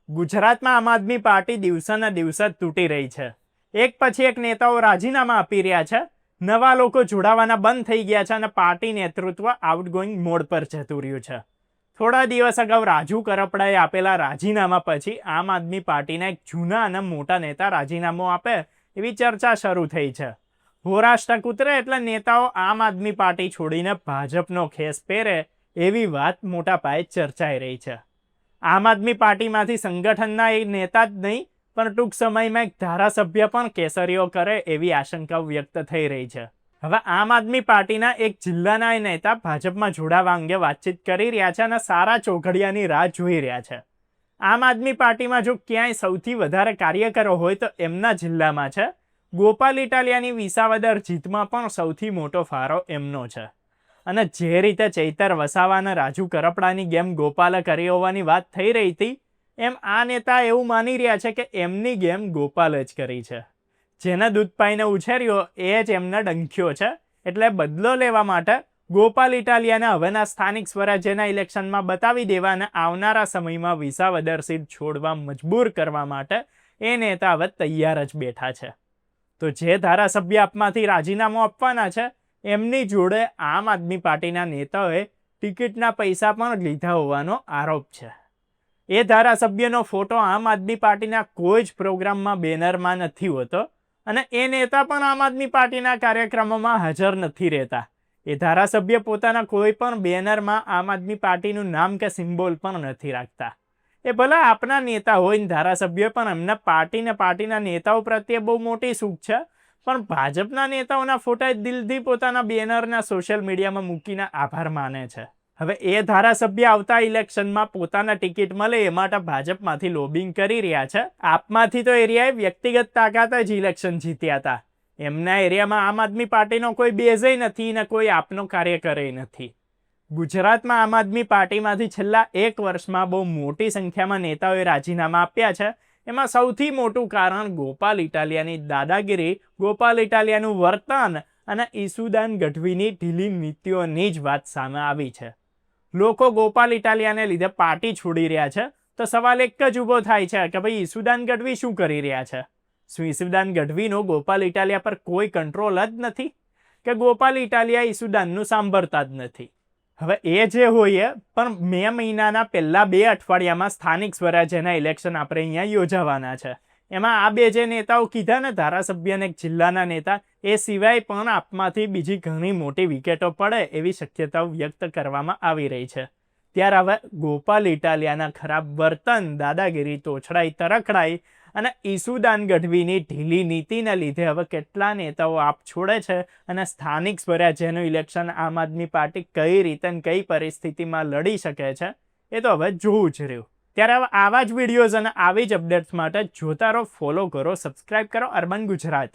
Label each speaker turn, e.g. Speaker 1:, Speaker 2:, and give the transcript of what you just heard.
Speaker 1: ગુજરાતમાં આમ આદમી પાર્ટી દિવસેને દિવસે તૂટી રહી છે. એક પછી એક નેતાઓ રાજીનામા આપી રહ્યા છે. નવા લોકો જોડાવાના બંધ થઈ ગયા છે અને પાર્ટી નેતૃત્વ આઉટગોઈંગ મોડ પર જતું રહ્યું છે. થોડા દિવસ અગાઉ રાજુ કરપડાએ આપેલા રાજીનામા પછી આમ આદમી પાર્ટીના એક જૂના અને મોટા નેતા રાજીનામું આપે એવી ચર્ચા શરૂ થઈ છે. હોરાષ્ટ્ર ઉતરે એટલે નેતાઓ આમ આદમી પાર્ટી છોડીને ભાજપનો ખેસ પહેરે એવી વાત મોટા પાયે ચર્ચાઈ રહી છે. આમ આદમી પાર્ટીમાંથી સંગઠનના એક નેતા જ નહીં પણ ટૂંક સમયમાં એક ધારાસભ્ય પણ કેસરીઓ કરે એવી આશંકાઓ વ્યક્ત થઈ રહી છે. હવે આમ આદમી પાર્ટીના એક જિલ્લાના નેતા ભાજપમાં જોડાવા અંગે વાતચીત કરી રહ્યા છે અને સારા ચોઘડિયાની રાહ જોઈ રહ્યા છે. આમ આદમી પાર્ટીમાં જો ક્યાંય સૌથી વધારે કાર્યકરો હોય તો એમના જિલ્લામાં છે. ગોપાલ ઇટાલિયાની વિસાવદર જીતમાં પણ સૌથી મોટો ફાળો એમનો છે. અને જે રીતે ચૈતર વસાવા અને રાજુ કરપડાની ગેમ ગોપાલે કરી હોવાની વાત થઈ રહી હતી, એમ આ નેતા એવું માની રહ્યા છે કે એમની ગેમ ગોપાલે જ કરી છે. જેને દૂધ પાઈને ઉછેર્યો એ જ એમને ડંખ્યો છે. એટલે બદલો લેવા માટે ગોપાલ ઇટાલિયાને હવેના સ્થાનિક સ્વરાજ્યના ઇલેક્શનમાં બતાવી દેવા અને આવનારા સમયમાં વિસાવદર સીટ છોડવા મજબૂર કરવા માટે એ નેતા હવે તૈયાર જ બેઠા છે. તો જે ધારાસભ્ય આપમાંથી રાજીનામું આપવાના છે એમની જોડે આમ આદમી પાર્ટીના નેતાઓએ ટિકિટના પૈસા પણ લીધા હોવાનો આરોપ છે. એ ધારાસભ્યનો ફોટો આમ આદમી પાર્ટીના કોઈ જ પ્રોગ્રામમાં બેનરમાં નથી હોતો અને એ નેતા પણ આમ આદમી પાર્ટીના કાર્યક્રમોમાં હાજર નથી રહેતા. એ ધારાસભ્ય પોતાના કોઈ પણ બેનરમાં આમ આદમી પાર્ટીનું નામ કે સિમ્બોલ પણ નથી રાખતા. એ ભલે આપના નેતા હોય ને ધારાસભ્ય પણ એમના પાર્ટીના નેતાઓ પ્રત્યે બહુ મોટી સૂક છે, પણ ભાજપના નેતાઓના ફોટા દિલથી પોતાના બેનરના સોશિયલ મીડિયામાં મૂકીને આભાર માને છે. હવે એ ધારાસભ્ય આવતા ઇલેક્શનમાં પોતાના ટિકિટ મળે એ માટે ભાજપમાંથી લોબિંગ કરી રહ્યા છે. આપમાંથી તો એરિયાએ વ્યક્તિગત તાકાત જ ઇલેક્શન જીત્યા હતા. એમના એરિયામાં આમ આદમી પાર્ટીનો કોઈ બેઝ નથી ને કોઈ આપનો કાર્યકર નથી. ગુજરાતમાં આમ આદમી પાર્ટીમાંથી છેલ્લા એક વર્ષમાં બહુ મોટી સંખ્યામાં નેતાઓએ રાજીનામા આપ્યા છે. એમાં સૌથી મોટું કારણ ગોપાલ ઇટાલિયાની દાદાગીરી, ગોપાલ ઇટાલિયાનું વર્તન અને ઈસુદાન ગઢવીની ઢીલી નીતિઓની જ વાત સામે આવી છે. લોકો ગોપાલ ઇટાલિયાને લીધે પાર્ટી છોડી રહ્યા છે તો સવાલ એક જ ઊભો થાય છે કે ભાઈ ઈસુદાન ગઢવી શું કરી રહ્યા છે? શું ઈસુદાન ગઢવીનો ગોપાલ ઇટાલિયા પર કોઈ કંટ્રોલ જ નથી કે ગોપાલ ઇટાલિયા ઈસુદાનનું સાંભળતા જ નથી? હવે એ જે હોય પણ મે મહિનાના પહેલા 2 અઠવાડિયામાં સ્થાનિક સ્વરાજ્યના ઇલેક્શન આપણે અહીંયા યોજાવાના છે. એમાં આ બે જે નેતાઓ કીધા ને, ધારાસભ્ય એક જિલ્લાના નેતા, એ સિવાય પણ આપમાંથી બીજી ઘણી મોટી વિકેટો પડે એવી શક્યતાઓ વ્યક્ત કરવામાં આવી રહી છે. ત્યારે હવે ગોપાલ ઇટાલિયાના ખરાબ વર્તન, દાદાગીરી, તોછડાઈ, તરખડાઈ અને ઈસુદાન ગઢવીની ઢીલી નીતિને લીધે હવે કેટલા નેતાઓ આપ છોડે છે અને સ્થાનિક સ્વરાજ્યનું ઇલેક્શન આમ આદમી પાર્ટી કઈ રીતે કઈ પરિસ્થિતિમાં લડી શકે છે એ તો હવે જોવું જ રહ્યું. ત્યારે હવે આવા જ વિડીયોઝ અને આવી જ અપડેટ્સ માટે જોતા રહો, ફોલો કરો, સબસ્ક્રાઇબ કરો અર્બન ગુજરાતી.